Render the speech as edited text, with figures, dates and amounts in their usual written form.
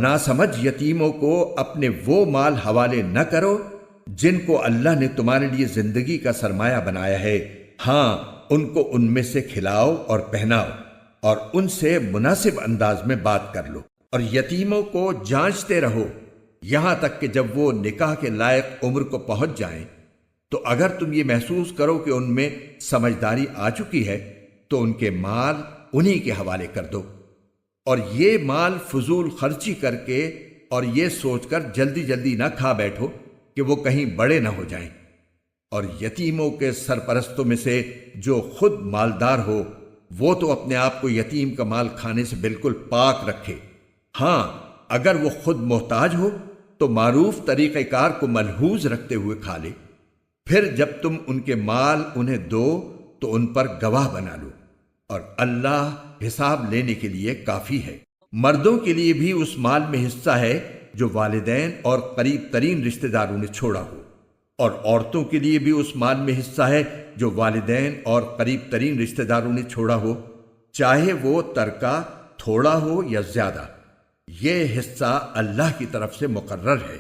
ناسمجھ یتیموں کو اپنے وہ مال حوالے نہ کرو جن کو اللہ نے تمہارے لیے زندگی کا سرمایہ بنایا ہے، ہاں ان کو ان میں سے کھلاؤ اور پہناؤ اور ان سے مناسب انداز میں بات کر لو، اور یتیموں کو جانچتے رہو یہاں تک کہ جب وہ نکاح کے لائق عمر کو پہنچ جائیں، تو اگر تم یہ محسوس کرو کہ ان میں سمجھداری آ چکی ہے تو ان کے مال انہی کے حوالے کر دو، اور یہ مال فضول خرچی کر کے اور یہ سوچ کر جلدی جلدی نہ کھا بیٹھو کہ وہ کہیں بڑے نہ ہو جائیں۔ اور یتیموں کے سرپرستوں میں سے جو خود مالدار ہو وہ تو اپنے آپ کو یتیم کا مال کھانے سے بالکل پاک رکھے، ہاں اگر وہ خود محتاج ہو تو معروف طریقہ کار کو ملحوظ رکھتے ہوئے کھا لے، پھر جب تم ان کے مال انہیں دو تو ان پر گواہ بنا لو، اور اللہ حساب لینے کے لیے کافی ہے۔ مردوں کے لیے بھی اس مال میں حصہ ہے جو والدین اور قریب ترین رشتہ داروں نے چھوڑا ہو، اور عورتوں کے لیے بھی اس مال میں حصہ ہے جو والدین اور قریب ترین رشتہ داروں نے چھوڑا ہو، چاہے وہ ترکہ تھوڑا ہو یا زیادہ، یہ حصہ اللہ کی طرف سے مقرر ہے۔